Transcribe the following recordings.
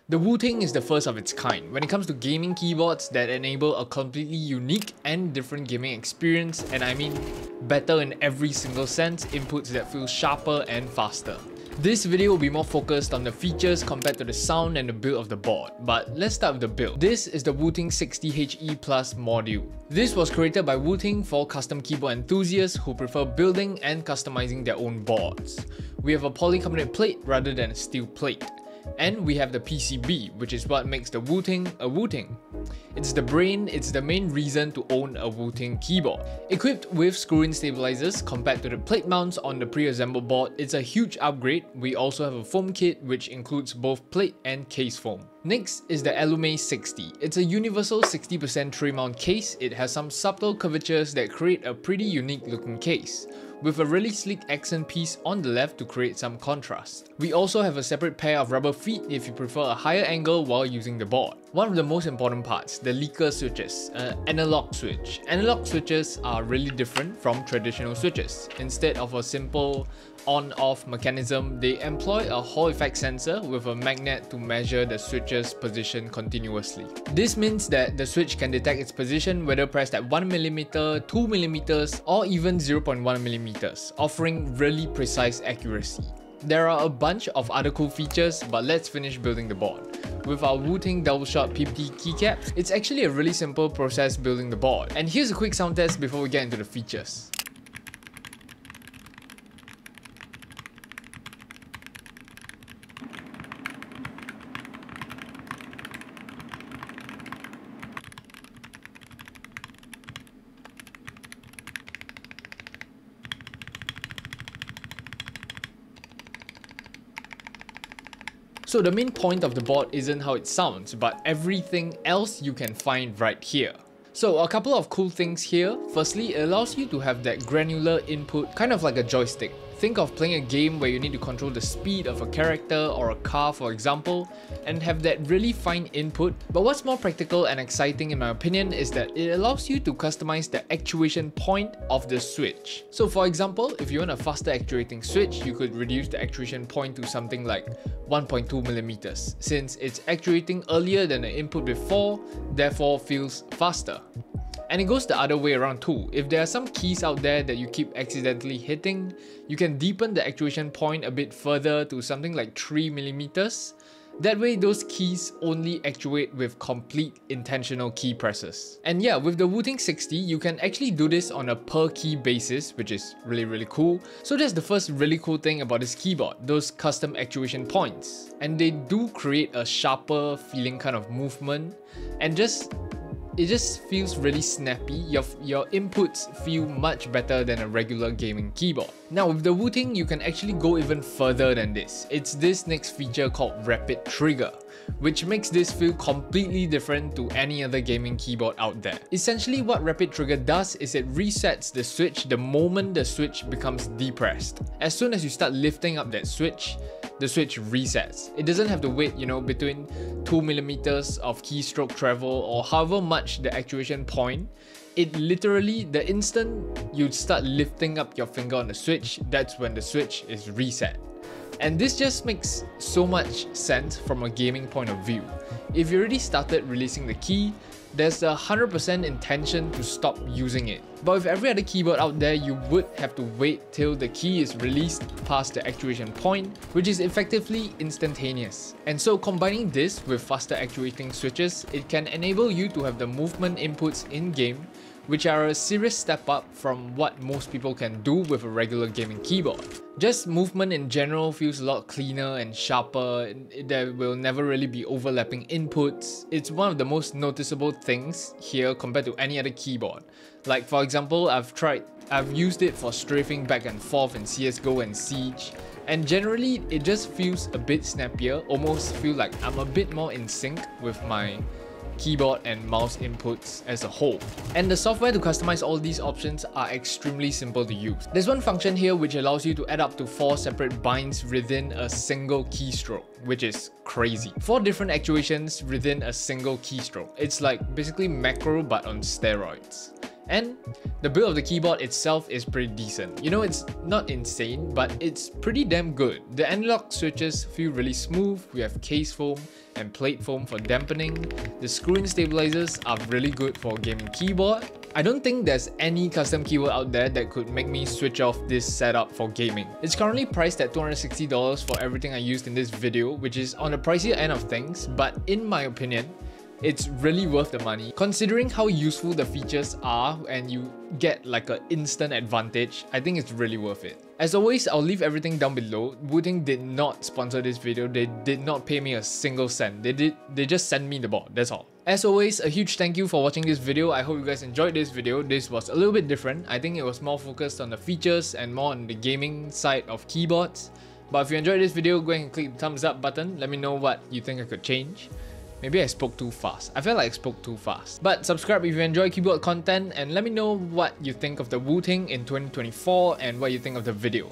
The Wooting is the first of its kind when it comes to gaming keyboards that enable a completely unique and different gaming experience, and I mean better in every single sense, inputs that feel sharper and faster. This video will be more focused on the features compared to the sound and the build of the board, but let's start with the build. This is the Wooting 60HE Plus module. This was created by Wooting for custom keyboard enthusiasts who prefer building and customizing their own boards. We have a polycarbonate plate rather than a steel plate. And we have the PCB, which is what makes the Wooting a Wooting. It's the brain, it's the main reason to own a Wooting keyboard. Equipped with screw-in stabilizers compared to the plate mounts on the pre-assembled board, it's a huge upgrade. We also have a foam kit which includes both plate and case foam. Next is the Alume 60. It's a universal 60% tray mount case. It has some subtle curvatures that create a pretty unique looking case, with a really sleek accent piece on the left to create some contrast. We also have a separate pair of rubber feet if you prefer a higher angle while using the board. One of the most important parts, the leaker switches, analog switch. Analog switches are really different from traditional switches. Instead of a simple on-off mechanism, they employ a Hall effect sensor with a magnet to measure the switch's position continuously. This means that the switch can detect its position whether pressed at 1mm, 2mm, or even 0.1mm, offering really precise accuracy. There are a bunch of other cool features, but let's finish building the board. With our Wooting double shot PPT keycaps, it's actually a really simple process building the board. And here's a quick sound test before we get into the features. So the main point of the board isn't how it sounds, but everything else you can find right here. So a couple of cool things here. Firstly, it allows you to have that granular input, kind of like a joystick. Think of playing a game where you need to control the speed of a character or a car, for example, and have that really fine input. But what's more practical and exciting in my opinion is that it allows you to customize the actuation point of the switch. So for example, if you want a faster actuating switch, you could reduce the actuation point to something like 1.2mm, since it's actuating earlier than the input before, therefore feels faster. And it goes the other way around too. If there are some keys out there that you keep accidentally hitting, you can deepen the actuation point a bit further to something like 3mm. That way those keys only actuate with complete intentional key presses. And yeah, with the Wooting 60, you can actually do this on a per key basis, which is really cool. So that's the first really cool thing about this keyboard, those custom actuation points. And they do create a sharper feeling kind of movement, and it just feels really snappy. Your inputs feel much better than a regular gaming keyboard. Now with the Wooting, you can actually go even further than this. It's this next feature called Rapid Trigger, which makes this feel completely different to any other gaming keyboard out there. Essentially what Rapid Trigger does is it resets the switch the moment the switch becomes depressed. As soon as you start lifting up that switch, the switch resets. It doesn't have to wait, between 2mm of keystroke travel or however much the actuation point. It literally, the instant you start lifting up your finger on the switch, that's when the switch is reset. And this just makes so much sense from a gaming point of view. If you already started releasing the key, there's a 100% intention to stop using it. But with every other keyboard out there, you would have to wait till the key is released past the actuation point, which is effectively instantaneous. And so combining this with faster actuating switches, it can enable you to have the movement inputs in-game, which are a serious step up from what most people can do with a regular gaming keyboard. Just movement in general feels a lot cleaner and sharper. There will never really be overlapping inputs. It's one of the most noticeable things here compared to any other keyboard. Like for example, I've used it for strafing back and forth in CSGO and Siege, and generally it just feels a bit snappier, almost feel like I'm a bit more in sync with my keyboard and mouse inputs as a whole. And the software to customize all these options are extremely simple to use. There's one function here which allows you to add up to 4 separate binds within a single keystroke, which is crazy. 4 different actuations within a single keystroke. It's like basically macro but on steroids. And the build of the keyboard itself is pretty decent. You know, it's not insane, but it's pretty damn good. The analog switches feel really smooth. We have case foam and plate foam for dampening. The screw-in stabilizers are really good for a gaming keyboard. I don't think there's any custom keyboard out there that could make me switch off this setup for gaming. It's currently priced at $260 for everything I used in this video, which is on the pricier end of things, but in my opinion, it's really worth the money. Considering how useful the features are and you get like an instant advantage, I think it's really worth it. As always, I'll leave everything down below. Wooting did not sponsor this video. They did not pay me a single cent. They just sent me the board, that's all. As always, a huge thank you for watching this video. I hope you guys enjoyed this video. This was a little bit different. I think it was more focused on the features and more on the gaming side of keyboards. But if you enjoyed this video, go ahead and click the thumbs up button. Let me know what you think I could change. Maybe I spoke too fast. I felt like I spoke too fast. But subscribe if you enjoy keyboard content and let me know what you think of the Wooting in 2024 and what you think of the video.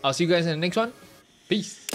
I'll see you guys in the next one. Peace.